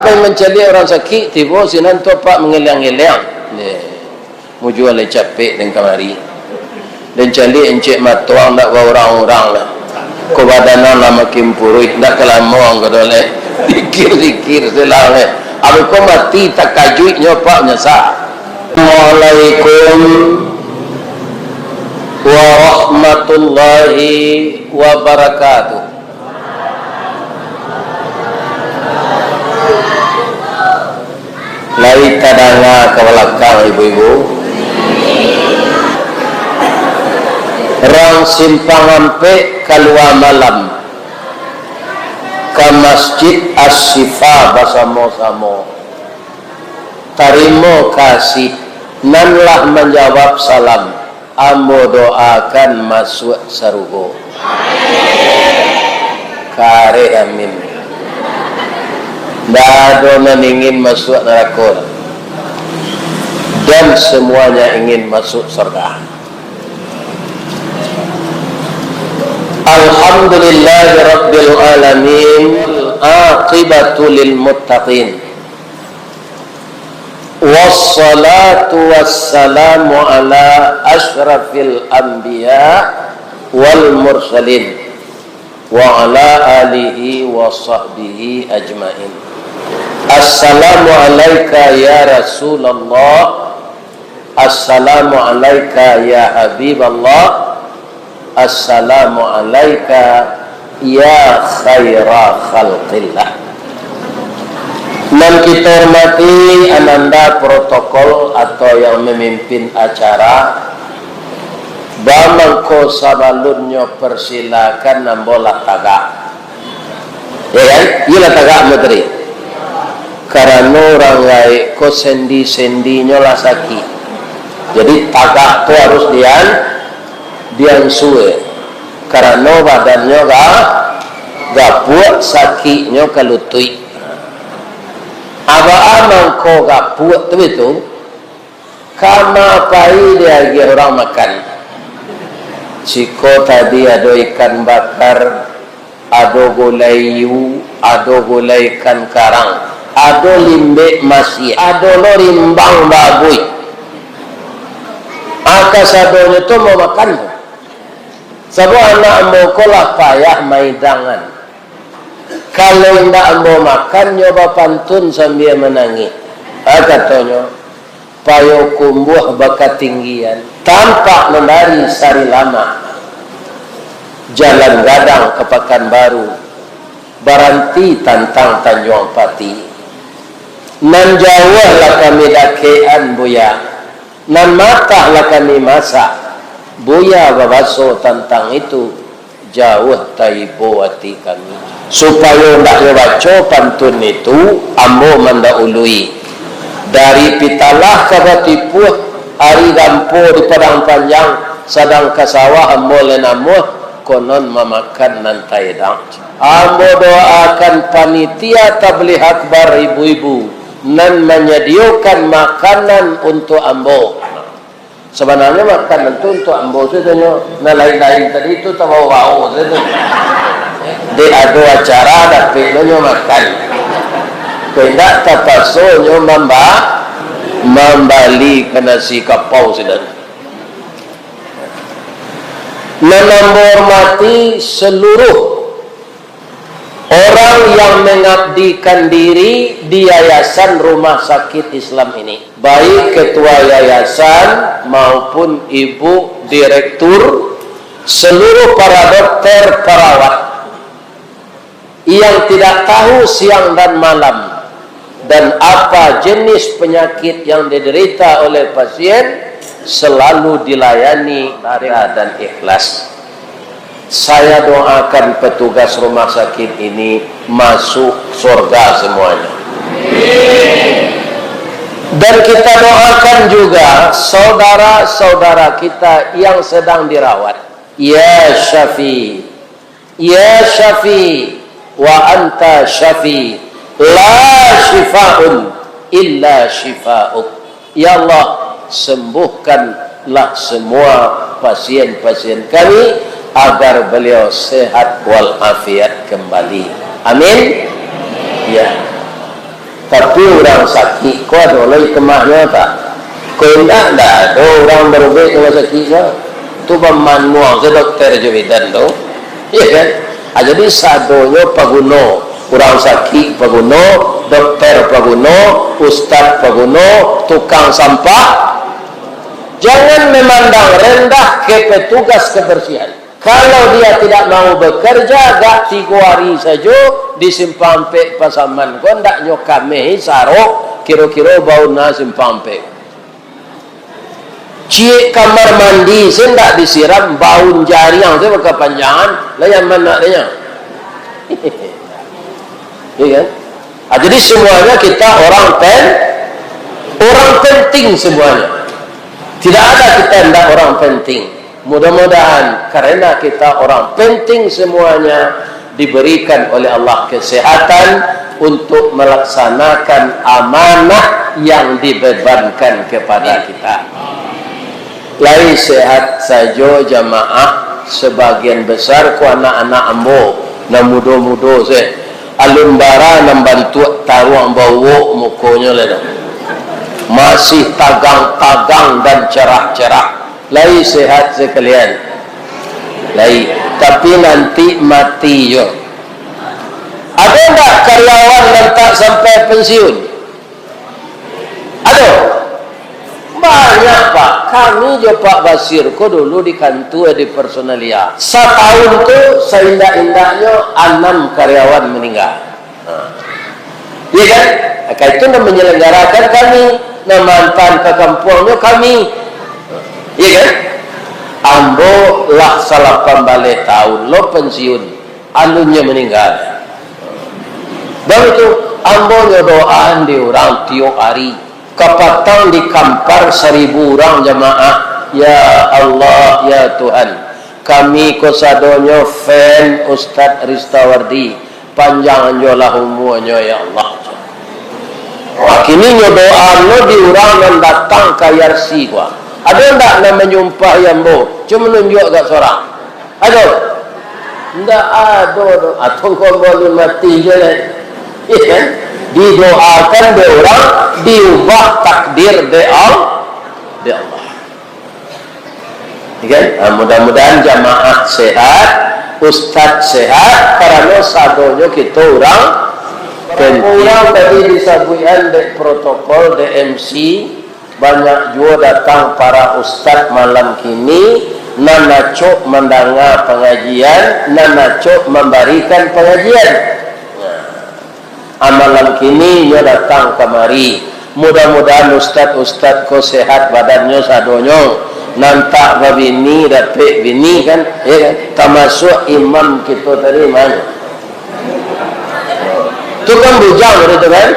mencari orang sakit tiba sinan topak mengelang-elang mu jual capek dan kamari dan cari encik matuang nak bawa orang-orang lah ko badanan lama kimpuruit nak kelamong kodole dikir-dikir selang aku ko mati tak kajuit nyopak nyasa. Assalamualaikum warahmatullahi wabarakatuh. Lari kadanga ke belakang ibu-ibu. Rang simpang ampe keluar malam ke masjid As-Sifa bersama-sama. Tarimo kasih nanlah menjawab salam. Ambo doakan masuk sarugo. Kare amin. Tak ada yang ingin masuk neraka dan semuanya ingin masuk surga. Alhamdulillahirabbil alamin, aqibatu lil muttaqin. Wassalatu wassalamu ala asyrafil anbiya wal mursalin wa ala alihi wa sahbihi ajmain. Assalamu alayka ya Rasulullah. Assalamu alayka ya Habiballah. Assalamu alayka ya khaira khalqillah. Dan kita hormati ananda protokol atau yang memimpin acara. Bamangko sabalunnya persilakan nambola tagak. Ya kan? Iya tagak menteri. Karena orang lain ko sendi nyola sakit. Jadi tagak tu harus dian suwe. Karena badannya gak puat sakitnya kalutui. Aba ko gak puat tu itu. Kama pai dia orang makan. Ciko tadi ada ikan bakar, ada gulai yu, ada gulai ikan karang, ada limbe masih, ada lo rimbang babuy. Akas adonya tu mau makan. Sebab anak mau kolah payah maidangan. Kalau tidak mau makan, nyoba pantun sambil menangis. Katanya, payo kumbuh bakat tinggian. Tampak menari sari lama. Jalan gadang ke Pekanbaru. Baranti tantang Tanjung Pati. Nan jauhlah kami dakean buya. Nan matahlah kami masak. Buya babaso tantang itu. Jauh taibo hati kami. Supaya tidak baca pantun itu. Ambo mendahului. Dari pitalah ke batipuh. Hari gampo di padang panjang. Sedang ke sawah ambo lenamuh. Konon memakan nantai dang. Ambo doakan panitia tabligh akbar ibu-ibu. Nan menyediakan makanan untuk ambo. Sebenarnya makanan itu untuk ambo saja. Nah lain-lain tadi itu tak bau-bau saja. Di ada acara tapi nyo makan. Tidak terpaksa membali ke nasi kapau sedang. Menghormati seluruh orang yang mengabdikan diri di Yayasan Rumah Sakit Islam ini. Baik ketua yayasan maupun ibu direktur, seluruh para dokter, perawat yang tidak tahu siang dan malam dan apa jenis penyakit yang diderita oleh pasien selalu dilayani dan ikhlas. Saya doakan petugas rumah sakit ini masuk surga semuanya. Dan kita doakan juga saudara-saudara kita yang sedang dirawat. Ya Syafi, Ya Syafi, wa anta Syafi, la syifa'un illa syifa'uk. Ya Allah, sembuhkanlah semua pasien-pasien kami agar beliau sehat walafiat kembali. Amin. Ya. Tapi orang sakit kau ada oleh kemahnya tak? Kau tidak ada orang berbeza dengan sakitnya. Tu pemanuang se dokter jawitan tu, ya kan? Jadi sadonya paguno, orang sakit paguno, dokter paguno, ustaz paguno, tukang sampah. Jangan memandang rendah ke petugas kebersihan. Kalau dia tidak mau bekerja, gak 3 hari saja disimpang pe pasaman. Kau ndak nyokame sarok, kira-kira bau na simpang pe. Cik kamar mandi sendak disiram bau jari yang tu berkepanjangan, lah yang mana dia? Iya kan? Jadi semuanya kita orang penting semuanya. Tidak ada kita hendak orang penting. Mudah-mudahan karena kita orang penting semuanya diberikan oleh Allah kesehatan untuk melaksanakan amanah yang dibebankan kepada kita. Lai sehat saja jamaah sebagian besar ku anak-anak ambo na mudo-mudo se alun bara nam bantu taruang bawo mukonya le masih tagang-tagang dan cerah-cerah. Lai sehat sekalian. Lai tapi nanti mati yo. Ada enggak karyawan yang tak sampai pensiun? Ada. Banyak Pak. Kami je Pak Basir ko dulu di kantor di personalia. Setahun tu seindah-indahnya 6 karyawan meninggal. Iya kan? Maka itu menyelenggarakan kami, memantan ke kampungnya kami. Iya kan? Ambo lah salah pembalik tahun lo pensiun, alunnya meninggal. Dan itu ambo nyodoan di orang tiap hari. Kapatang di kampar 1000 orang jamaah. Ya Allah, ya Tuhan, kami kosadonyo fan Ustaz Ristawardi, panjang anjolah umurnya ya Allah. Kini nyodoan lo di orang yang datang ke Yarsi gua. Ada enggak nama menyumpah yang bo? Cuma nunjuk kat seorang. Ada? Enggak ada. Atau kau boleh mati je lah. Iya kan? Didoakan di orang, diubah takdir di Allah. Iya kan? Mudah-mudahan jamaah sehat, ustaz sehat, karena sadonya kita orang orang tadi disabuian di protokol DMC. Banyak juga datang para ustaz malam kini, nanacok mendengar pengajian, nanacok memberikan pengajian. Malam kini dia datang kemari. Mudah-mudahan ustaz-ustaz ko sehat badannya sadonyo, nantak babini dapat bini kan, ya kan? Termasuk imam kita tadi mana? Itu kan bujang itu kan?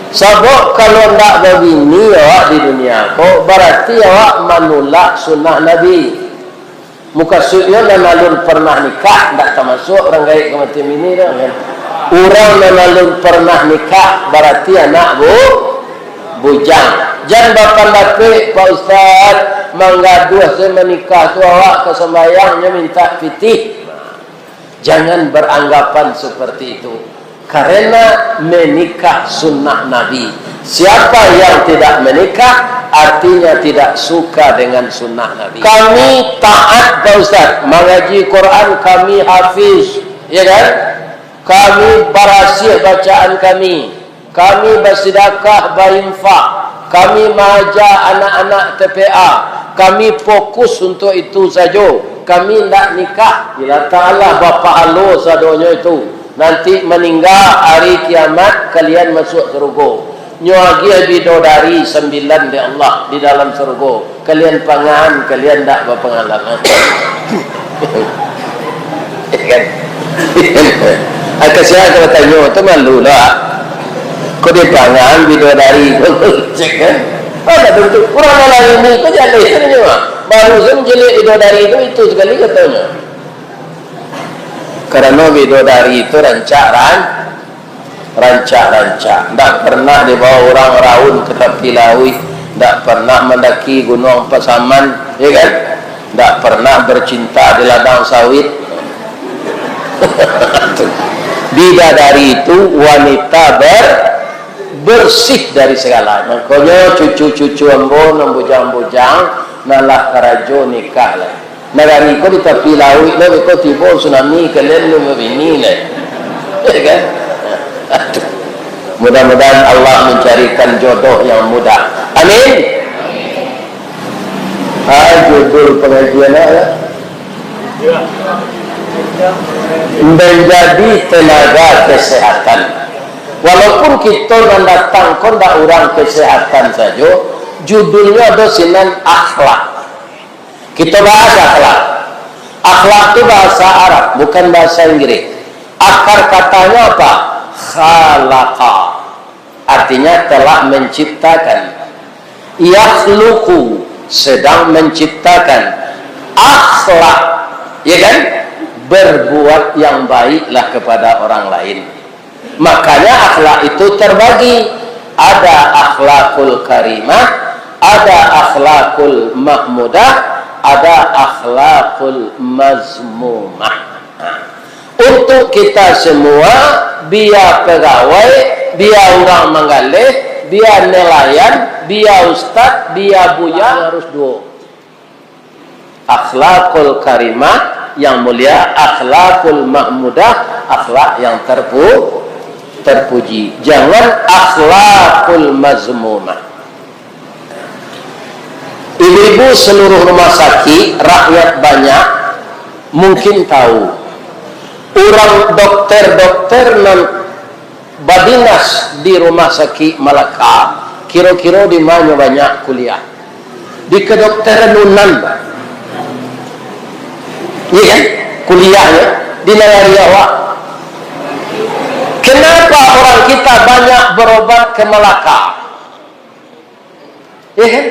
Sebab kalau tak begini awak di dunia kok berarti awak menolak sunnah Nabi. Muka sunnah dan alun pernah nikah tak termasuk orang gaya kematian ini dah. Orang yang alun pernah nikah berarti anak bujang. Jangan bapak dapat Pak Ustaz menggaduh saya menikah tu awak kesembayangnya minta fitih. Jangan beranggapan seperti itu. Karena menikah sunnah Nabi. Siapa yang tidak menikah artinya tidak suka dengan sunnah Nabi. Kami taat Pak Ustaz, mengaji Quran kami hafiz, ya kan? Kami berhasil bacaan kami bersedekah, berinfak, kami mengajar anak-anak TPA, kami fokus untuk itu saja. Kami tidak nikah. Ya Ta'ala bapa halu sadonya itu. Nanti meninggal hari kiamat kalian masuk surga. Nyuagi bidodari 9 di Allah di dalam surga. Kalian pangan, kalian tak berpengalaman. Kan? Saya kalau tanya tu malu lah. Kau dia pangan bidodari cek kan? Ada bentuk kurang lagi ni kau jadi sebenarnya. Baru senjelik bidodari itu sekali katanya. Karena bidodari itu rancak. Tak pernah dibawa orang raun ke tepi laut, tak pernah mendaki gunung Pasaman, ya kan? Tak pernah bercinta di ladang sawit. bidadari itu wanita bersih dari segala. Makanya cucu-cucu ambo bujang-bujang nalah karajo nikah lah. Negari ko ditapi lawi lah ko tibo tsunami kalian lu begini lah. Ya kan? Mudah-mudahan Allah mencarikan jodoh yang mudah. Amin. Judul pengajian ya. Menjadi tenaga kesehatan. Walaupun kita mendatang kondak orang kesehatan saja, judulnya dosinan akhlak. Kita bahas akhlak. Akhlak itu bahasa Arab, bukan bahasa Inggris. Akar katanya apa? Khalaqa. Artinya telah menciptakan. Yakhluqu, sedang menciptakan. Akhlak, ya kan? Berbuat yang baiklah kepada orang lain. Makanya akhlak itu terbagi. Ada akhlakul karimah, ada akhlakul mahmudah, ada akhlakul mazmumah. Untuk kita semua, biar pegawai, biar orang menggalih, biar nelayan, biar ustaz, biar buya, harus dua. Akhlakul karimah yang mulia, akhlakul mahmudah, akhlak yang terpuji. Jangan akhlakul mazmumah. Ibu-ibu seluruh rumah sakit, rakyat banyak mungkin tahu. Orang dokter-dokter non badinas di rumah sakit Malaka, kira-kira di mana banyak kuliah. Di kedokteran Unan, iya kan? Kuliahnya di negara Jawa. Kenapa orang kita banyak berobat ke Malaka? Iya kan?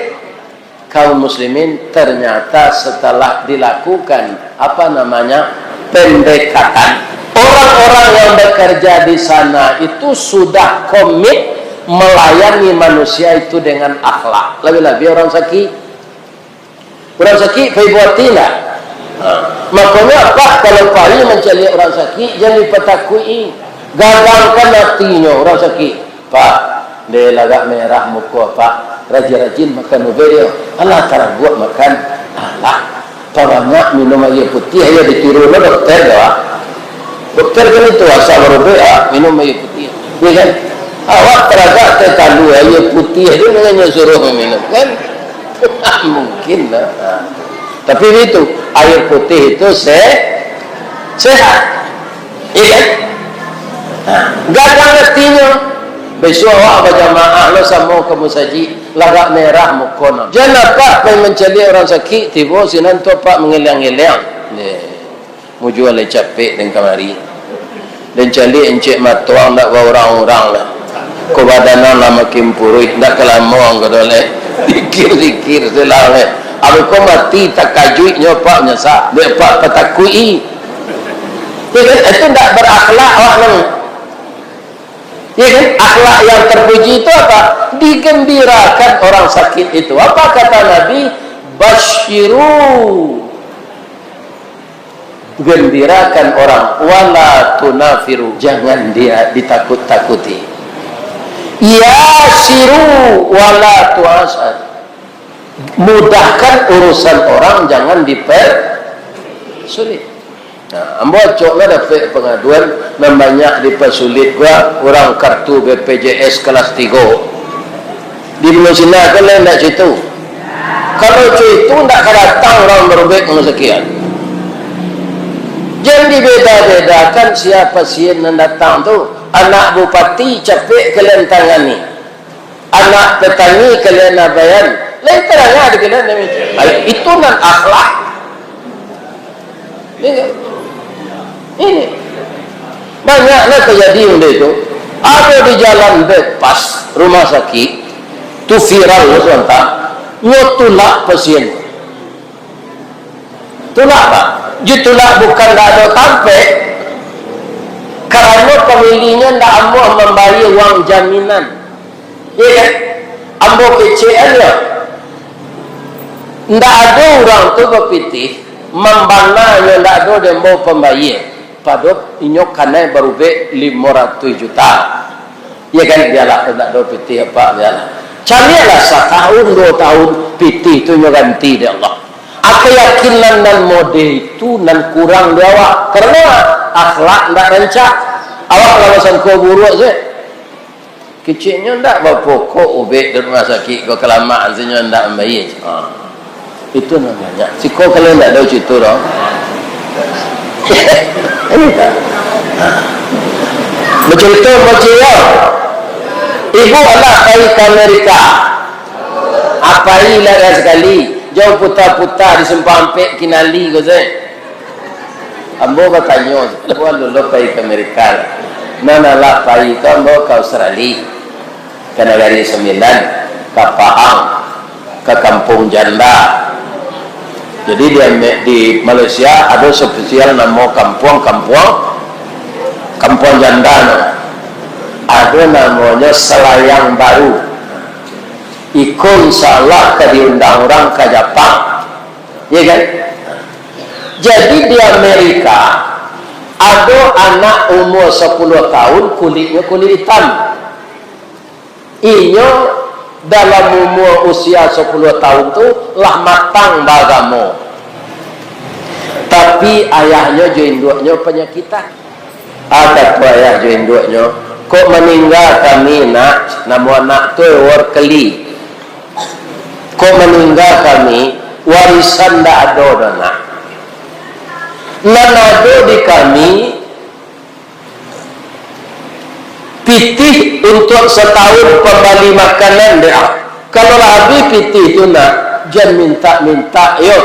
Kaum muslimin ternyata setelah dilakukan pendekatan, orang-orang yang bekerja di sana itu sudah komit melayani manusia itu dengan akhlak. Lebih-lebih orang sakit faibuatina. Makanya apa kalau kali mencari orang sakit jangan dipetakui, gagangkan hatinya orang sakit. Pak, dia lagak merah muka pak, rajin-rajin makan novel. Allah tak buat makan Allah. Banyak minum air putih, air ditiru oleh dokter ya. Dokter kan itu asal berbeda minum air putih, ya kan? Awak teragak terkalu air putih itu dengan suruh minum kan? Mungkin lah. Tapi itu air putih itu sehat, ya kan? Gak ada ngertinya. Besok awak berjamaah lo sama ke musajid lagak merah mukona. Jangan pak pengen mencari orang sakit tiba sinan tu pak mengilang-ilang. Mu jual capek dan kamari. Dan cari encik matuang nak bawa orang-orang lah. Ko badanan lama makin purih ndak kelamong kedole. Dikir-dikir selawat. Abi ko mati tak kajui nyopak nyasa. Dia pak petakui. Itu ndak berakhlak awak nang. Ya kan? Akhlak yang terpuji itu apa? Digembirakan orang sakit itu. Apa kata Nabi? Basyiru. Gembirakan orang. Wala tunafiru. Jangan dia ditakut-takuti. Yasiru wala tuasad. Mudahkan urusan orang, jangan dipersulit. Nah, ambo coklah dapat pengaduan membanyak dipersulit gua orang kartu BPJS kelas 3 di Malaysia kan nak situ. Kalau itu ndak datang orang berubek sekian. Jangan dibeda-bedakan siapa pasien yang datang tu. Anak bupati capek kalian tangani, anak petani kalian abayan. Lain terangnya ada kalian itu nan akhlak. Ini banyaklah kejadian itu. Ada di jalan bypass rumah sakit tu viral sebentar nyotulak pasien. Tulak pak, ditulak bukan tak ada sampai karena pemiliknya tidak ambil membayar uang jaminan. Ya kan? Ambil kecil ya. Tidak ada orang tu berpitih membana yang tidak ada dan mau pembayar. pada inyo kanai berubah 500 juta. Ya kan dia lah tak ada piti apa dia lah. Carilah setahun 2 tahun piti itu nyo ganti dia Allah. Keyakinan dan mode itu nan kurang dia awak karena akhlak ndak rancak. Awak lawasan kau buruk je. Kecilnya ndak berpokok ubek di rumah sakit kau kelamaan senyo ndak baik. Itu namanya. Si kau kalau ndak ada situ dah. Bercerita bercerita. Ibu anak pergi ke Amerika. Apa ini lah sekali. Jauh putar-putar di Sempampek Kinali kau saya. Ambo bertanya, buat lolo pergi ke Amerika. Mana lah pergi ke ambo ke Australia, ke Negeri Sembilan, ke Pahang, ke Kampung Janda. Jadi di Malaysia ada spesial nama kampung Janda. Ada namanya Selayang Baru. Ikut insyaAllah ke diundang orang ke Jepang, ya kan? Jadi di Amerika ada anak umur 10 tahun kulitnya kulit hitam. Inyo dalam umur usia 10 tahun tu lah matang bagamo. Tapi ayahnya jo induknya penyakitan. Ada tu ayah jo induknya, kok meninggal kami nak, nama anak tu Warkeli. Kau meninggal kami warisan tak ada dana. Nan ada di kami pitih untuk setahun kembali makanan dia. Kalau habis pitih itu nak jangan minta-minta. Yo,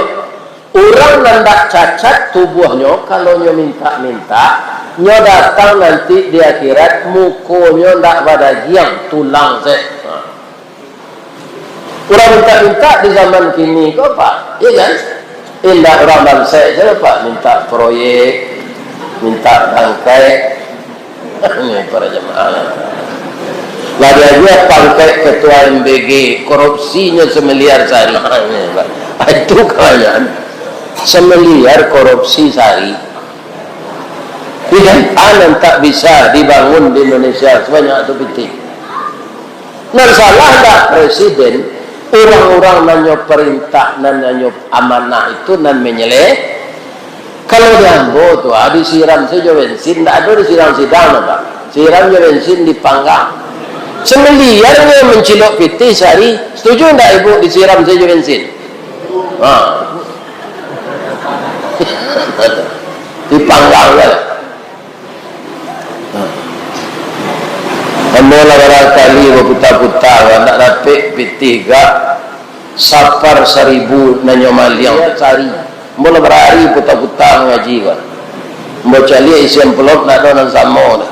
orang nandak cacat tubuhnya kalau nyo minta-minta, nyo datang nanti di akhirat mukonya ndak pada giang tulang saya. Orang minta-minta di zaman kini kok Pak, iya kan? Indah orang bangsa saya Pak minta proyek, minta bangkai. Ini para jemaah. Lagi aja bangkai ketua MBG, korupsinya semiliar sana. Itu kalian semiliar korupsi sehari. Tidak anak tak bisa dibangun di Indonesia sebanyak itu piti. Nah salah tak presiden? Orang-orang nanyo perintah dan nanyo amanah itu nan menyeleh. Kalau diambo tu disiram saja bensin, tak ada disiram sidang apa. Siram je bensin dipanggang. Semiliar dia mencilok piti sehari. Setuju tak ibu disiram saja bensin? Dipanggang lah. Mula barangkali berputar-putar nak dapat P3 sapar 1000 nanyo maliang cari. Mula berhari putar-putar ngaji kan. Mau cari isi envelope nak ada sama dah.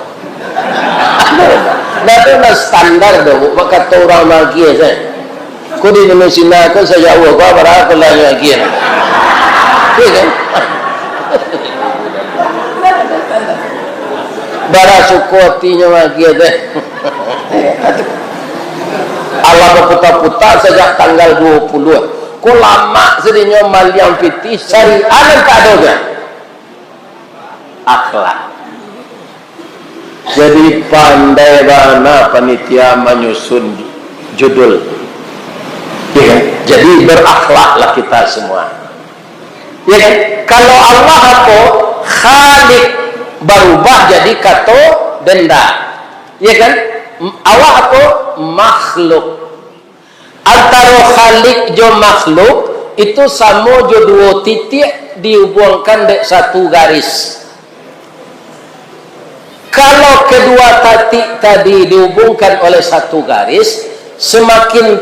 Nak ada standar dah. Maka orang lagi saya. Kau di Indonesia kan saya jauh kau berapa lagi kan? Iya kan? Bara sukotinya lagi ada. Allah berputar-putar sejak tanggal 20. Kok lama sedihnya maliang piti syariah tak ada kan? Akhlak. Jadi pandai mana panitia menyusun judul. Ya kan? Jadi berakhlaklah kita semua. Ya kan? Kalau Allah apa? Khalik berubah jadi kato denda. Ya kan? Allah apa? Makhluk. Antara khalik jo makhluk itu sama jo dua titik dihubungkan dek satu garis. Kalau kedua titik tadi dihubungkan oleh satu garis, semakin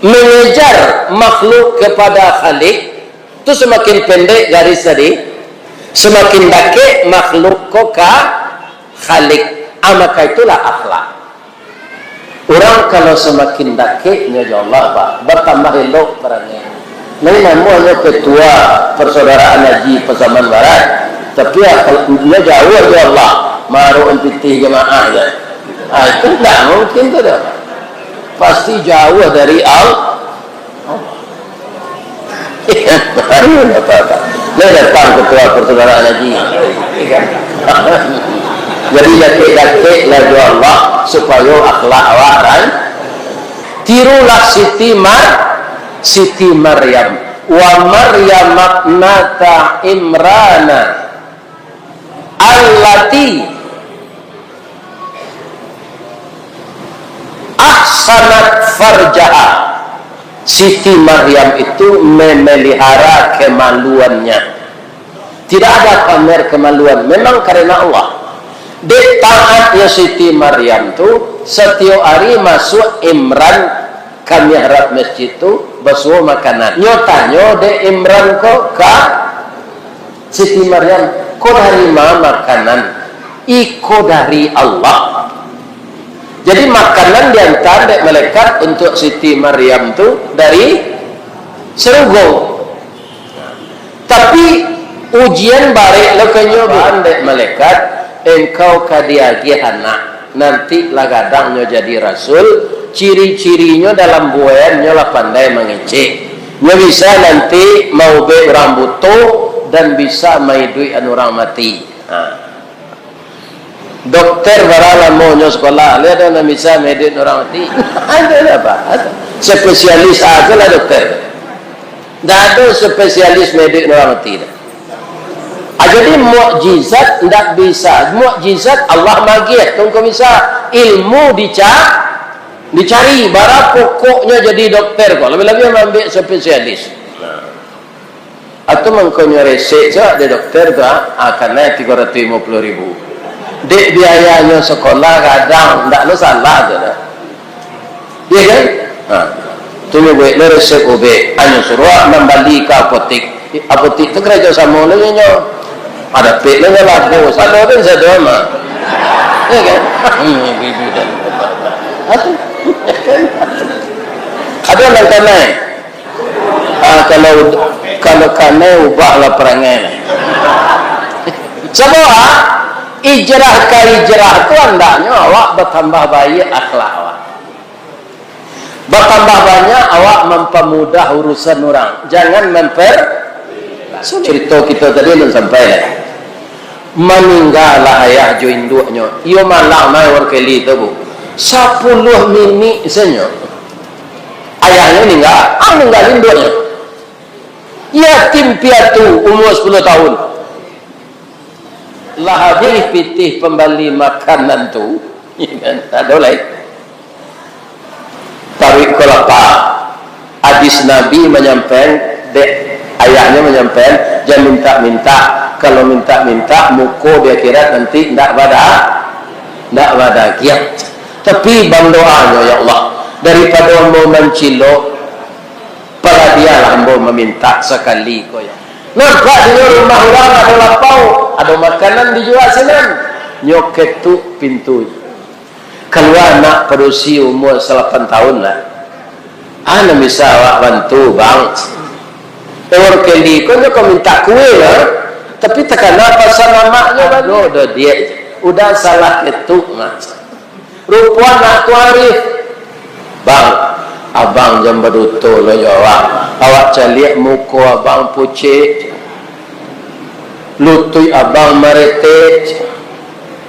mengejar makhluk kepada khalik, itu semakin pendek garis tadi, semakin dekat makhluk ke khalik. Maka itulah akhlak. Orang kalau semakin dekatnya ya Allah Pak, bertambah elok perangai. Ini namanya ketua persaudaraan haji Pasaman Barat. Tapi dia jauh ya Allah, maru empiti jemaah ya. Itu tidak mungkin tu dah. Pasti jauh dari Allah. Dia datang ketua persaudaraan haji. Jadi jakek-jakek laju Allah supaya akhlak awak kan. Tirulah Siti Maryam wa Maryam ibnata Imrana allati ahsanat farjaha. Siti Maryam itu memelihara kemaluannya. Tidak ada pamer kemaluan, memang karena Allah. Dek taatnya Siti Maryam tu setiap hari masuk Imran kami harap masjid tu basuh makanan. Nyotanya dek Imran ko ka Siti Maryam, ko dari mana makanan? Iko dari Allah. Jadi makanan diantar dek malaikat untuk Siti Maryam tu dari surga. Tapi ujian balik lo kenyobaan dek malaikat, engkau kadiagi anak nanti lagadangnya jadi rasul. Ciri-cirinya dalam buayannya lah pandai mengecek. Nya bisa nanti mau be orang butuh dan bisa maidui anu orang mati. Dokter barala monyo sekolah, lihat orang bisa medit orang mati. Ada apa? Spesialis aja lah dokter. Tidak ada spesialis medit orang mati. Jadi mukjizat tidak bisa. Mukjizat Allah magih. Tunggu bisa ilmu dicari. Bara pokoknya jadi dokter kok. Lebih-lebih ambil spesialis. Atau mengkonya resek saja di dokter tu akan naik 350.000. Dek biayanya sekolah kadang tidak lo salah tu dah. Iya kan? Tu buat lo resep obe. Hanya suruh membalik ke apotek. Apotek tu kerja sama lo nyo. Ada pek lo lagu. Salah kan saya doa mah. Iya kan? Bibi dan ada orang kanai. Kalau kanai ubahlah perangai. Semua ijrah ke ijrah itu hendaknya awak bertambah baik akhlak awak. Bertambah banyak awak mempermudah urusan orang. Jangan cerita kita tadi belum sampai lah. Meninggallah ayah jo induknya. Ia malah mai warkeli tu bu. 10 minit saja. Ayahnya meninggal induknya. Yatim piatu umur 10 tahun. Lah habis pitih pembali makanan tu, kan? Ada lain. Tarik kelapa. Hadis Nabi menyampaikan, ayahnya menyampaikan, jangan minta-minta. Kalau minta-minta, muka dia kira nanti tidak pada kiat. Tapi bang doanya ya Allah, daripada hamba mencilok, pada dia lah hamba meminta sekali kau ya. Nampak di rumah orang ada lapau, ada makanan dijual senang. Nyoket tu pintu. Keluar anak pada usia umur 8 tahun lah. Ana bisa awak bantu bang. Orang keli kau minta kue lah. Tapi tekan apa sama maknya baru dah dia. Udah salah ketuk mas. Rupuan nak tu Arif. Bang, abang jam berutuh lo jawab. Awak caliak muka abang pucet, lutui abang meretet,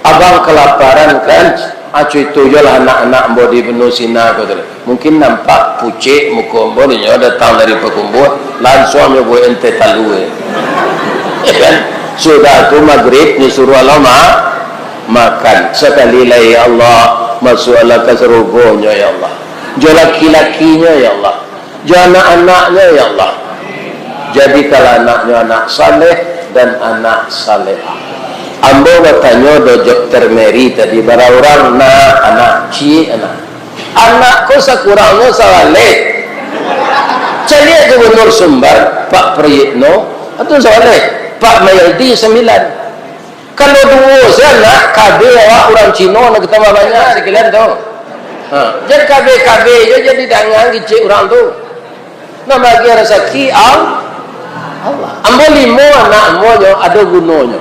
abang kelaparan kan? Acu itu jualah anak-anak bodi penuh sinar kau tu. Mungkin nampak pucet muka bodi nya datang dari perkumpulan, langsung dia buat ente talu. Kan? Sudah tu maghrib ni suruh Allah makan. Sekali lagi ya Allah masuk Allah ke surga ya Allah. Jual laki-lakinya ya Allah. Jual anak-anaknya ya Allah. Jadi kalau anaknya anak saleh dan anak salehah. Ambo bertanya do dokter Mary tadi bara orang anak anak. Anakku sekurangnya saleh. Cari Gubernur Sumbar Pak Priyitno atau saleh Pak Mayaldi 9. Kalau dua sana KB orang Cina nak tambah banyak sekalian tu. Jadi KB je jadi dangang kecil orang tu. Nak bagi rezeki Allah. Ambo 5 anak moyo ada gunanya.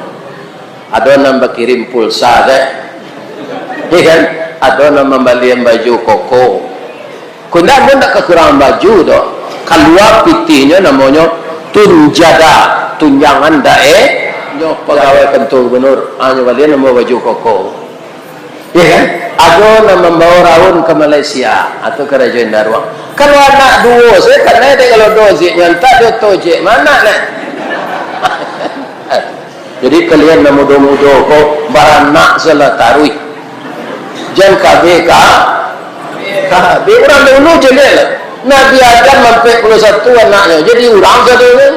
Ada nak berkirim pulsa deh. Kan? Ada nak membeli baju koko. Kunda pun tak kekurangan baju tu. Keluar pitihnya namanya tunjada tunjangan dae nyo pegawai kantor gubernur hanya balian nama baju koko ya kan ada nama membawa raun ke Malaysia atau ke Raja Darwang kalau anak dua saya kan ada kalau dua zik nyantak dia tojek mana nak jadi kalian nama muda-muda kok baranak salah tarui jangan KBK orang dulu je lah Nabi Adam sampai 41 anaknya jadi orang satu kan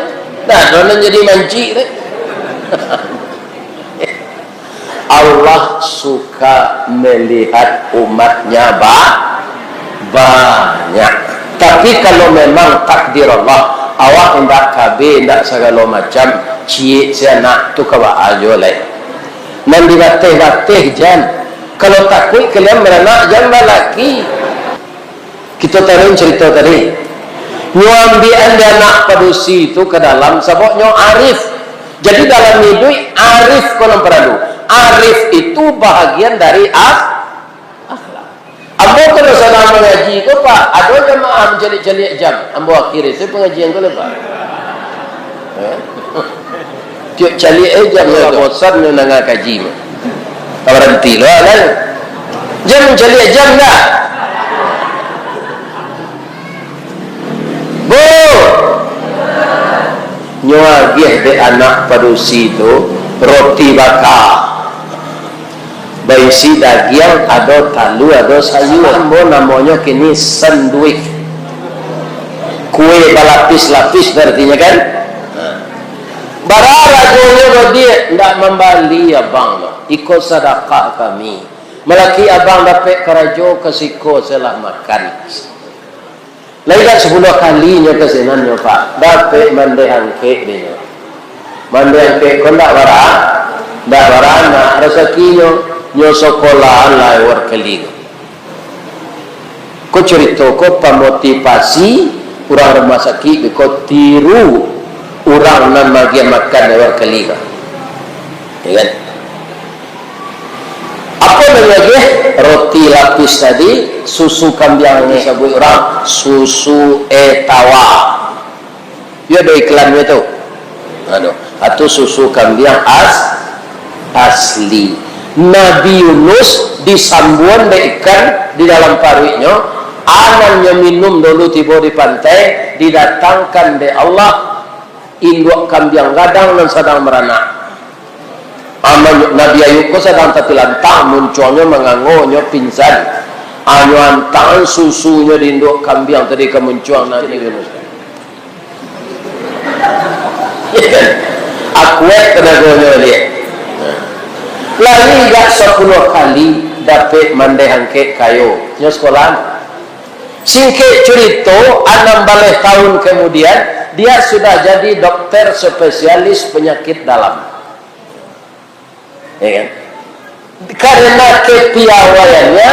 nah orang jadi manci deh. Allah suka melihat umatnya banyak tapi kalau memang takdir Allah awak hendak KB hendak segala macam cie si anak tu kawa ajo lain nan dibatih-batih jan kalau takut kalian beranak jangan lelaki kita taruh cerita tadi nyuambian dia anak padusi itu ke dalam saboknya arif jadi dalam hidup arif kolam peradu arif itu bahagian dari akhlak ambo kalau sedang mengaji ke pak ada jemaah menjadi-jadi jam ambo akhir itu pengajian ke lepas tiap cali jam ya bosan nengah kaji berhenti lah jam mencari jam dah bu nyuagiah de anak padusi itu roti bakar berisi daging ada talu ada sayur bo namanya kini sandwich kue berlapis-lapis artinya kan barara jodoh dia tidak membali abang ikut sedekah kami melaki abang dapat kerajo kesiko selah makan lagi 10 kalinya kesenannya pak dapat mandehang kek dia mandehang kek kau tak barang nak rezekinya nyo sekolah lah warkeli kau cerita kau pemotivasi orang rumah sakit kau tiru orang nan bagi makan warkeli ya kan apa namanya roti lapis tadi susu kambing ni sebut orang susu etawa ya ada iklannya tu atau susu kambing asli Nabi Yunus disambuan de ikan di dalam paruinya anaknya minum dulu tiba di pantai didatangkan de Allah induk kambing gadang dan sedang beranak Nabi Ayub ko sedang tatilantang munculnya mengangonya pingsan anyuan tangan susunya di induk kambing tadi kemunculan Nabi Yunus akuat tenaganya dia lagi gak 10 kali dapat mandehang kek kayu nya sekolah singkit cerita 16 tahun kemudian dia sudah jadi dokter spesialis penyakit dalam ya kan? Karena kepiawaiannya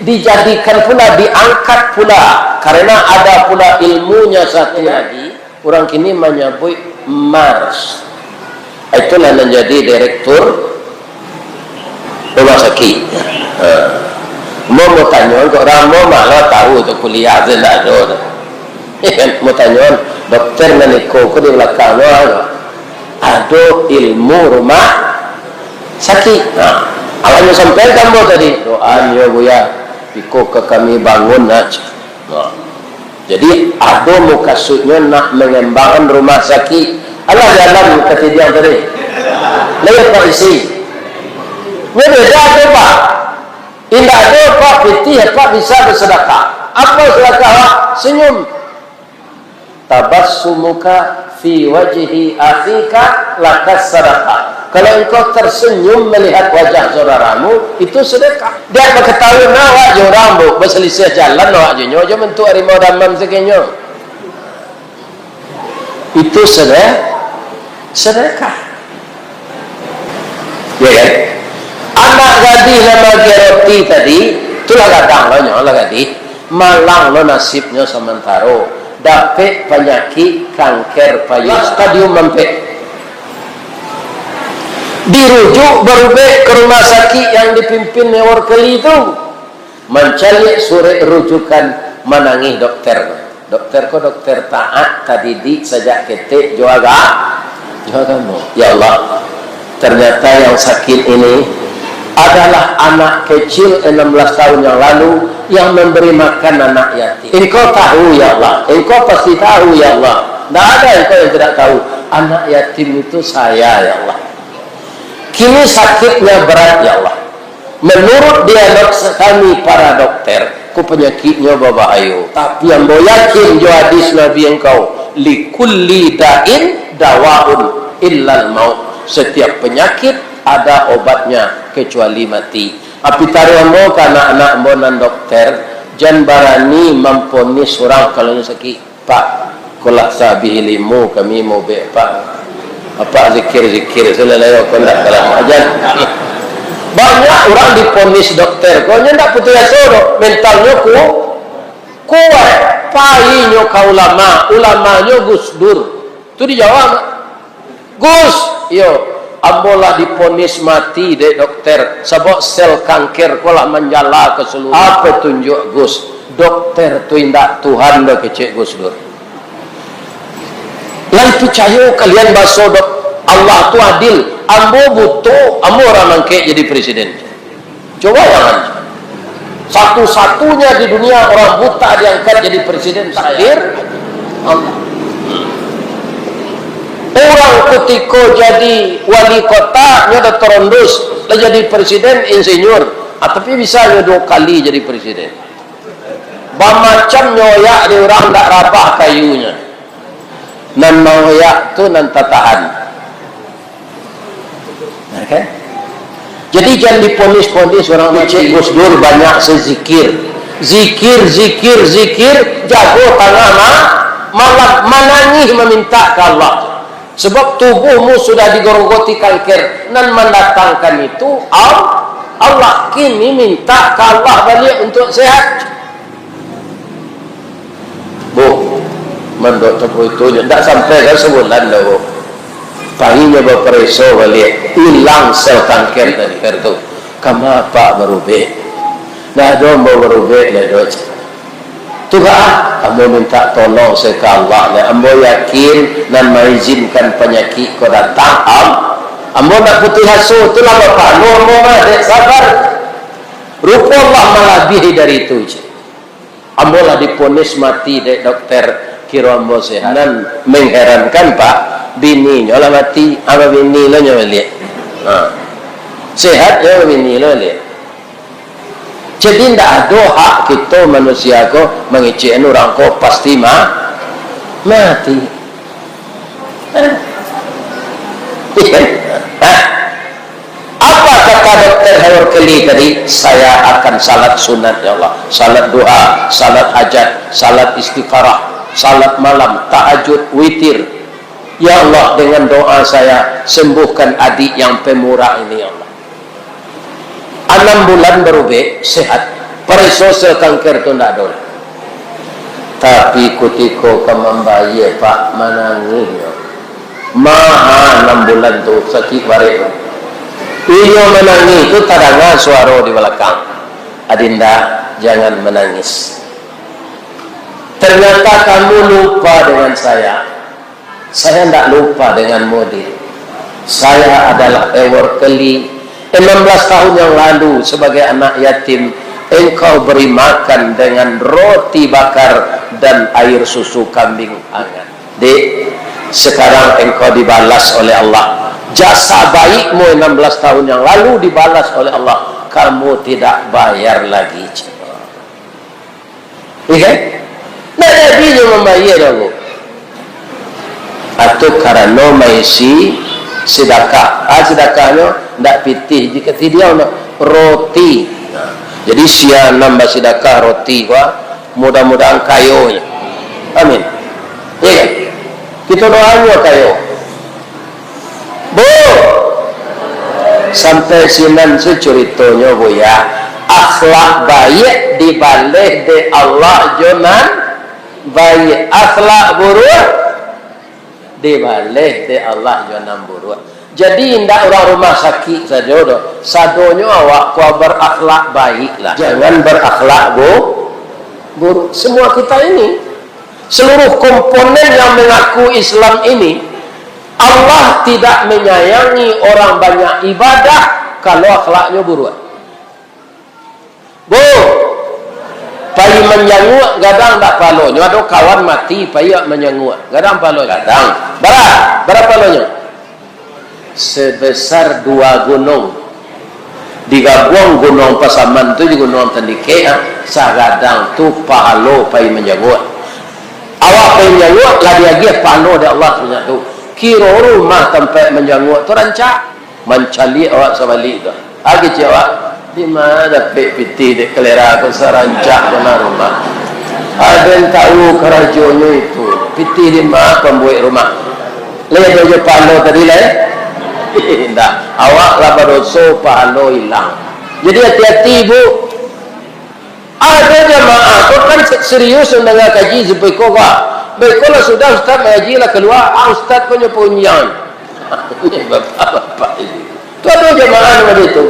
dijadikan pula diangkat pula karena ada pula ilmunya satu lagi orang kini menyebut Mars itulah menjadi direktur rumah sakit mau tanya kok Ramo malah tahu tu kuliah tu tak ada mau tanya dokter meniko ke di belakang ada ilmu rumah sakit awalnya sampai kamu tadi doanya buya piko ke kami bangun aja jadi ada mukasudnya nak mengembangkan rumah sakit Allah dalam ketidian tadi layak pak isi ini beda tu pak indah ada pak pitih pak bisa bersedekah apa sedekah senyum tabassumuka fi wajhi akhika lakas sedekah kalau engkau tersenyum melihat wajah saudaramu itu sedekah dia berketahui awak je orang berselisih jalan awak je nyo bentuk harimau damam sekenyo itu sedekah ya kan anak gadis nama roti tadi itulah kadang lo nyo lah gadis malang lo nasibnya sementara dapat penyakit kanker payudara stadium sampai dirujuk berubah ke rumah sakit yang dipimpin Warkeli itu mencari surat rujukan menangis dokter dokter ko dokter taat tadidik sejak ketik juaga kamu. Ya Allah, ternyata yang sakit ini adalah anak kecil 16 tahun yang lalu yang memberi makan anak yatim. Engkau tahu ya Allah, engkau pasti tahu ya Allah. Tidak ada engkau yang tidak tahu. Anak yatim itu saya ya Allah. Kini sakitnya berat ya Allah. Menurut dialog kami para dokter, ku penyakitnya berbahaya. Tapi yang mau yakin jo hadis Nabi engkau, likulli da'in dawaun illal maut. Setiap penyakit ada obatnya kecuali mati. Api taruh ke anak-anak bonan dokter, jangan barani memponis orang kalau sakit. Pak, kolak sabi ilmu kami mau be pak. Apa zikir-zikir selesai kau nak kalah ajan. Banyak orang diponis dokter, kau ndak putus asa, mentalnya kuat. Painya kau ulamanya Gus Dur. Tu dijawab, Gus, yo, ambolah diponis mati dek dokter, sebab sel kanker kolah menjala ke seluruh. Apa tunjuk Gus? Dokter tu indak Tuhan dah kecek Gus Dur. Yang percaya kalian bahasa Allah tu adil. Ambo butuh, ambo orang mangke jadi presiden. Coba jangan. Satu-satunya di dunia orang buta diangkat jadi presiden. Takdir Allah. Orang ketika jadi wali kota nya terondus, lah jadi presiden insinyur. Tapi bisa nya 2 kali jadi presiden. Bamacam nyoyak di orang tak rabah kayunya. Nan noyak tu nan tatahan. Okay? Jadi jangan diponis-ponis orang macam Gus Dur banyak sezikir. Zikir, jago tangan malah menangis meminta ke Allah. Sebab tubuhmu sudah digorogoti kanker dan mendatangkan itu Allah kini minta ke Allah balik untuk sehat. Bu, mendok tepuk itu tidak sampai kan sebulan dah bu. Paginya berpereso balik, hilang sel kanker dari itu. Kamu apa berubah? Dah dong berubah dah dong. Tu kamu minta tolong ke Allah. Ambo yakin dan mengizinkan penyakit kau datang. Ambo nak putih hasu. Itulah bapak. Ambo ada sabar. Rupa Allah melebihi dari itu. Ambo lah diponis mati dek dokter. Kira ambo sehat. Dan mengherankan pak. Bini nyolah mati. Apa bini lo nyolah lihat. Sehat ya bini lo lihat. Jadi tidak ada hak kita manusia ko mengecek orang ko pasti mati. Apa kata dokter Hayorkeli tadi? Saya akan salat sunat ya Allah, salat doa, salat hajat, salat istikharah, salat malam, tahajud, witir. Ya Allah, dengan doa saya sembuhkan adik yang pemurah ini ya Allah. 6 bulan berubah sehat. Periso sel kanker tu tidak ada. Tapi kutiko kemambaye pak menangisnya. Maha 6 bulan tu sakit balik. Iyo menangis tu tadangan suara di belakang. Adinda jangan menangis. Ternyata kamu lupa dengan saya. Saya tidak lupa dengan Modi. Saya adalah Hayorkeli. 16 tahun yang lalu sebagai anak yatim engkau beri makan dengan roti bakar dan air susu kambing hangat. Dek, sekarang engkau dibalas oleh Allah. Jasa baikmu 16 tahun yang lalu dibalas oleh Allah. Kamu tidak bayar lagi. Iya? Nah, Nabi membayar dulu. Atau karena maisi sedekah. Sedekahnya tidak pitih jika tidak roti. Jadi sia nambah sedekah roti mudah-mudahan kayonya. Amin. Ya, kita doanya kayo. Bu, sampai sinan seceritonya bu ya. Akhlak baik dibalik de Allah jonan baik. Akhlak buruk dibalik de Allah jonan buruk. Jadi indah orang rumah sakit saja doh. Sadonya awak kau berakhlak baiklah. Jangan berakhlak buruk. Semua kita ini seluruh komponen yang mengaku Islam ini, Allah tidak menyayangi orang banyak ibadah kalau akhlaknya buruk. Bu, pai menyanguak gadang tak palonya. Ada kawan mati pai menyanguak gadang palo gadang. Berapa palonya? Sebesar 2 gunung. Digabung gunung Pasaman tu di gunung Tandike, sagadang tu palo pai menyanguak. Awak pai menyanguak lagi palo dari Allah punya tu. Kira rumah tempat menyanguak tu rancak mencali awak sebalik tu. Agi awak di mana piti de kelera ke sarancak dalam rumah. Ada yang tahu kerajonya itu. Piti di mana pembuat rumah. Lihat aja palo tadi lah. Tidak. Awak laba dosa palo hilang. Jadi hati-hati bu. Ada jemaah tu kan serius mendengar kaji sampai kau baiklah sudah ustaz mengaji lah keluar. Ustaz punya punyan. Ini bapak-bapak ini. Tu ada jemaah nama itu.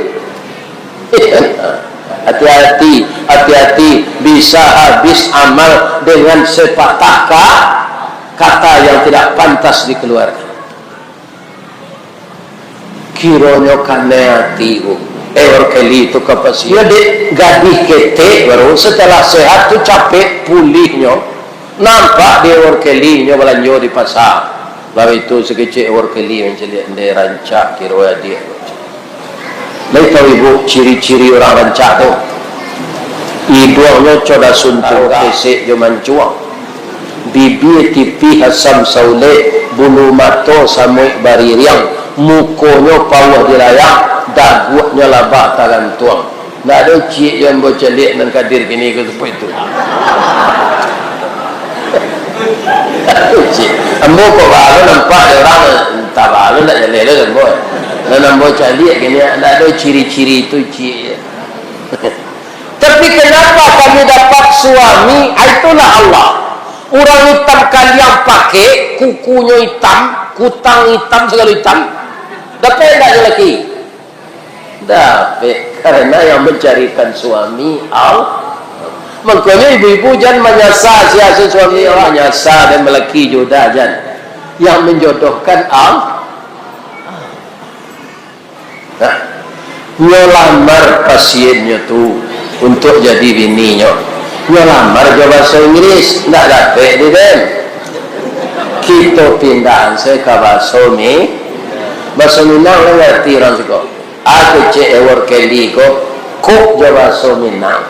Hati-hati bisa habis amal dengan sepatah kata yang tidak pantas dikeluarkan. Kiranya kane hati kali itu kapasitas dia de gadih kete baru setelah sehat tu capek pulihnya nampak dia kali nya belanjo di pasar lalu itu sekecil kali mencari dia rancak kira dia. Lai tahu ibu ciri-ciri orang rancak tu. Hidungnya coda suntuk kesek jaman cuang. Bibir tipi hasam saule, bulu mato samui baririang, mukonya pawah dilayang, dagunya labak tangan tuang. Tak ada cik yang bercelik dan kadir gini ke seperti itu. Cik, ambo kok baru nampak orang tak baru nak jalan kan boy. Dan ambo calik gini, tak ada ciri-ciri itu cik. Tapi kenapa kami dapat suami? Itulah Allah. Orang hitam kalian pakai kukunya hitam, kutang hitam, segala hitam. Dapat tak lelaki? Dapat, karena yang mencarikan suami Allah. Makanya ibu-ibu jangan menyasar siasa suami Allah, nyasar dan lelaki jodoh jangan. Yang menjodohkan Allah. Nah, nyolamar pasiennya tu untuk jadi bininya. Nyolamar ke bahasa Inggris tak dapat dia kan. Kita pindahan saya ke bahasa bahasa Minang lah ngerti orang siko. Aku cek ewar keli ko kok je bahasa Minang.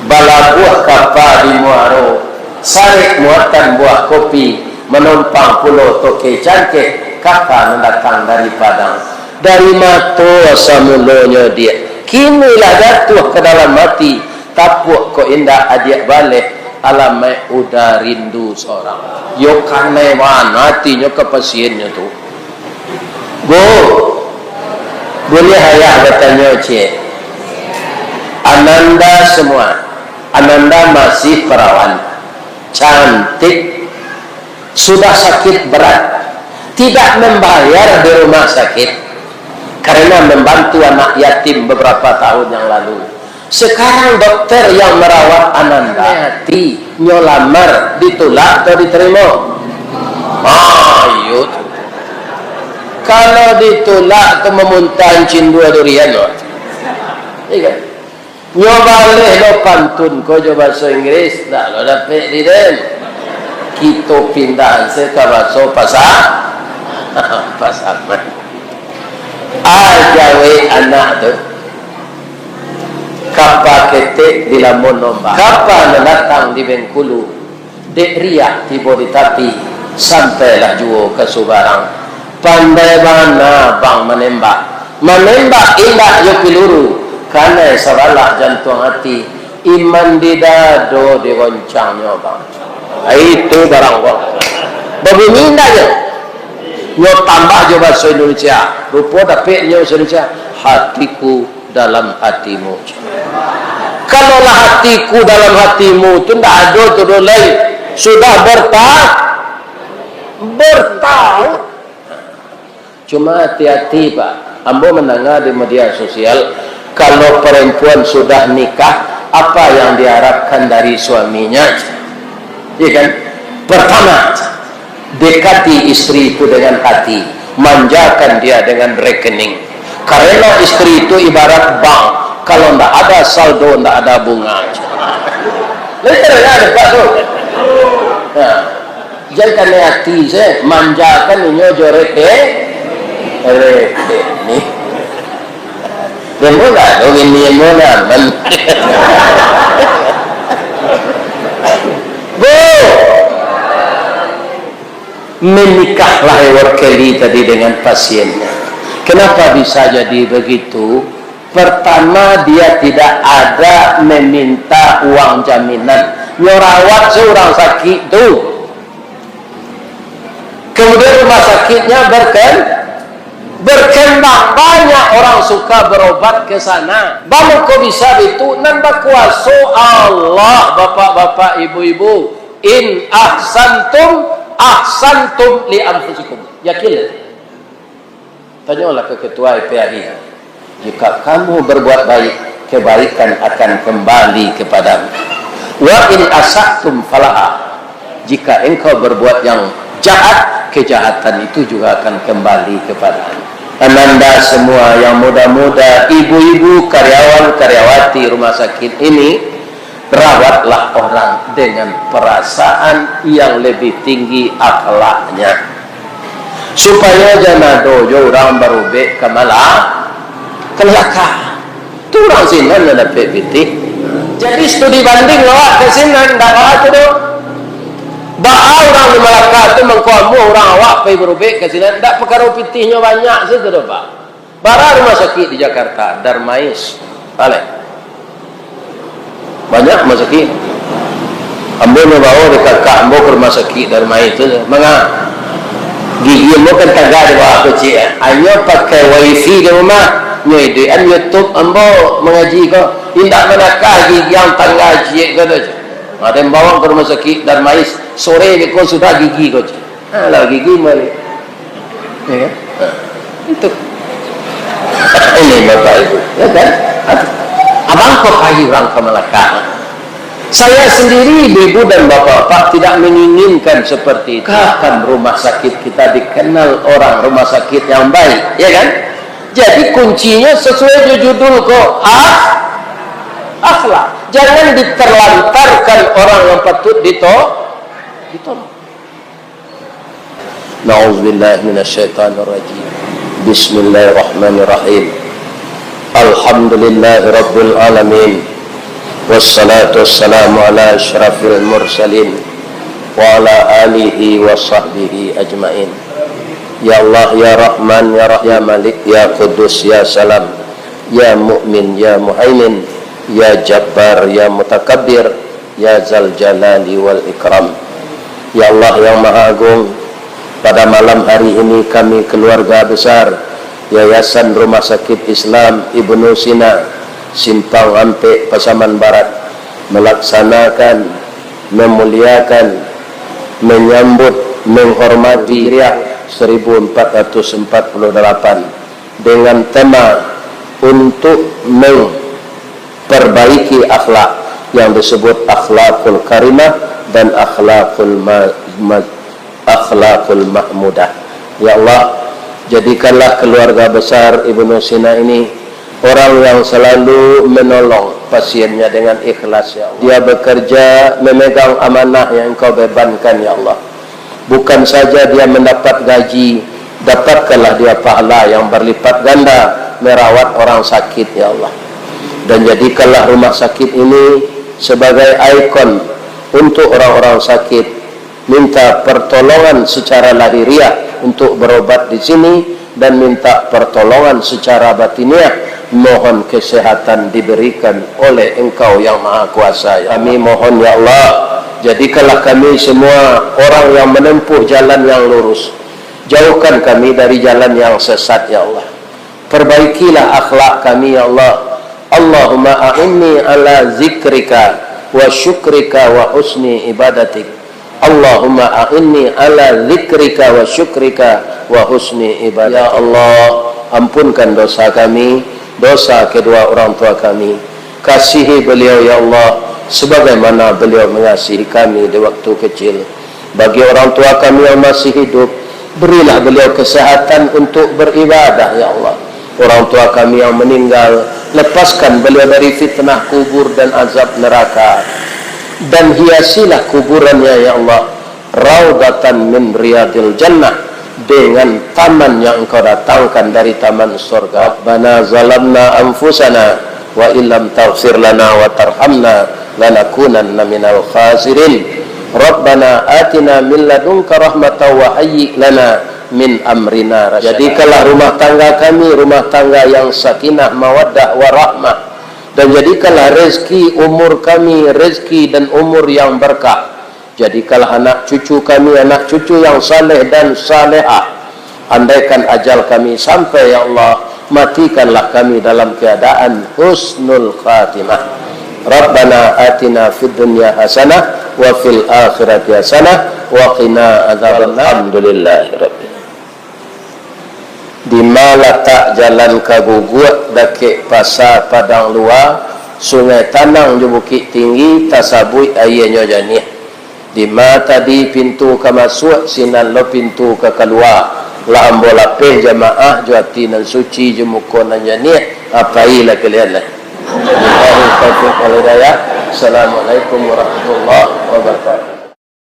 Bala buah kapal di Muaro, sarik muatan buah kopi, menumpang pulau toke cangkeh, kapal mendatang dari Padang. Dari mata samulonya dia. Kinilah jatuh ke dalam mati. Tapuk ko indah ajak balik. Alamai udah rindu seorang. Yo kanai mana hatinya ke pasiennya tu. Bu, boleh ayah bertanya cik. Ananda semua. Ananda masih perawan. Cantik. Sudah sakit berat. Tidak membayar di rumah sakit. Karena membantu anak yatim beberapa tahun yang lalu. Sekarang dokter yang merawat Ananda hati nyolamar ditolak atau diterima? Ayo. Kalau ditolak atau memuntah cindua durian loh. Iya. Nyobaleh lo pantun ko coba bahasa Inggris tak lo dapat diden. Kita pindahan ke bahasa pasar. Ajawe anak tu kapal ketek di Lampung Nombak, kapal datang di Bengkulu, dek riak tiba di tapi sampailah juo ke Subarang. Pandai mana bang menembak indah yo peluru karena sabalah jantung hati iman di dado digoncangnya bang. Itu barang kok berbunyi indahnya. Yo tambah je bahasa Indonesia. Rupa dapat nyo bahasa Indonesia. Hatiku dalam hatimu. Kalaulah hatiku dalam hatimu tu tak ada tu lain. Sudah bertahun. Cuma hati-hati Pak. Ambo mendengar di media sosial kalau perempuan sudah nikah apa yang diharapkan dari suaminya? ya kan? Pertama, dekati istri itu dengan hati, manjakan dia dengan rekening. Karena istri itu ibarat bank, kalau tidak ada saldo, tidak ada bunga. Lepas ada Pak tu. Nah, jangan hati saya manjakan ini rekening. Dia mula dong ini mula. Bu, menikahlah Kelly tadi dengan pasiennya. Kenapa bisa jadi begitu? Pertama, dia tidak ada meminta uang jaminan. Nyorawat seorang sakit tu. Kemudian rumah sakitnya berkembang, banyak orang suka berobat ke sana. Baru kau bisa itu nambah kuasa Allah, bapak-bapak, ibu-ibu. In ahsantum li anfusikum. Yakin? Tanyalah ke ketua IPAI. Jika kamu berbuat baik, kebaikan akan kembali kepadamu. Wa in asa'tum falaha. Jika engkau berbuat yang jahat, kejahatan itu juga akan kembali kepadamu. Ananda semua yang muda-muda, ibu-ibu, karyawan-karyawati rumah sakit ini, rawatlah orang dengan perasaan yang lebih tinggi akhlaknya, supaya jangan dojo orang berubah kemalah kelaka. Tu orang sinan ada PPT. Jadi studi banding lawak ke sinan, tak lawak tu do. Bah orang di Melaka tu mengkamu orang awak pergi berubah ke sinan, tak perkara pitihnya banyak situ do Pak. Bara rumah sakit di Jakarta, Darmais, balik. Banyak rumah sakit. Ambo bawa dekat Ambo ke rumah sakit Darmais tu, mengah. Gigi mo kan taga di bawah kecil. Ayo pakai wifi di rumah. Nyoidean YouTube ambo mengaji ko. Indak manakah gigi yang tak ngaji ko tu. Ada yang bawa ke rumah sakit Darmais. Sore ni kau sudah gigi ko. Alah gigi balik. Ya kan? Itu. Ini bapak ibu. Ya kan? Abang kau kayu orang ke Melaka. Saya sendiri, ibu dan bapak-bapak tidak menginginkan seperti itu. Kan rumah sakit kita dikenal orang rumah sakit yang baik, ya kan? Jadi kuncinya sesuai judul kok, akhlak. Jangan diterlantarkan orang yang patut ditolong. Nauzubillahi minasyaitonirrajim. Bismillahirrahmanirrahim. Alhamdulillahirabbil alamin. Wassalatu wassalamu ala asyrafil mursalin wa ala alihi wa sahbihi ajmain. Ya Allah, ya Rahman, ya Rahim, ya Malik, ya Qudus, ya Salam, ya Mu'min, ya Muhaimin, ya Jabbar, ya Mutakabbir, ya Zal Jalali wal Ikram. Ya Allah yang Maha Agung, pada malam hari ini kami keluarga besar Yayasan Rumah Sakit Islam Ibnu Sina Simpang Ampek Pasaman Barat melaksanakan, memuliakan, menyambut, menghormati Hijriah 1448 dengan tema untuk memperbaiki akhlak yang disebut akhlakul karimah dan akhlakul mahmudah. Ya Allah, jadikanlah keluarga besar Ibnu Sina ini orang yang selalu menolong pasiennya dengan ikhlas, ya Allah. Dia bekerja memegang amanah yang Engkau bebankan, ya Allah. Bukan saja dia mendapat gaji, dapatkanlah dia pahala yang berlipat ganda merawat orang sakit, ya Allah. Dan jadikanlah rumah sakit ini sebagai ikon untuk orang-orang sakit, minta pertolongan secara lahiriah untuk berobat di sini dan minta pertolongan secara batiniah, mohon kesehatan diberikan oleh Engkau yang Maha Kuasa. Kami mohon, ya Allah, jadikanlah kami semua orang yang menempuh jalan yang lurus. Jauhkan kami dari jalan yang sesat, ya Allah. Perbaikilah akhlak kami, ya Allah. Allahumma a'inni ala zikrika wa syukrika wa husni ibadatik. Allahumma a'inni ala zikrika wa syukrika wa husni ibadatik. Ya Allah, ampunkan dosa kami, dosa kedua orang tua kami. Kasihi beliau, ya Allah. sebagaimana beliau mengasihi kami di waktu kecil. Bagi orang tua kami yang masih hidup, berilah beliau kesehatan untuk beribadah ya Allah. Orang tua kami yang meninggal, lepaskan beliau dari fitnah kubur dan azab neraka, dan hiasilah kuburannya ya Allah raudatan min riyadil jannah, dengan taman yang engkau datangkan dari taman surga. Rabbana zalamna anfusana wa illam taghfir lana wa tarhamna lanakunanna minal khasirin. Rabbana atina min ladunka rahmatan wa hayyi lana min amrina rasyada. Jadikanlah rumah tangga kami rumah tangga yang sakinah mawaddah warahmah, dan jadikanlah rezeki umur kami rezeki dan umur yang berkah. Jadikanlah anak cucu kami anak cucu yang saleh dan salehah. Andaikan ajal kami sampai ya Allah, matikanlah kami dalam keadaan husnul khatimah. Rabbana atina fid dunya hasanah wa fil akhirati hasanah wa qina adzabannar. Alhamdulillahirabbil. Di mana tak jalan kaguguat dake pasar padang luar, sungai tanang di bukit tinggi tasabui ayahnya janih. Di mata di pintu ke masuk sinan lo pintu ke keluar, la ambola pe jamaah juati nan suci jemukonan janih apailah kalian lah. Assalamualaikum warahmatullahi wabarakatuh.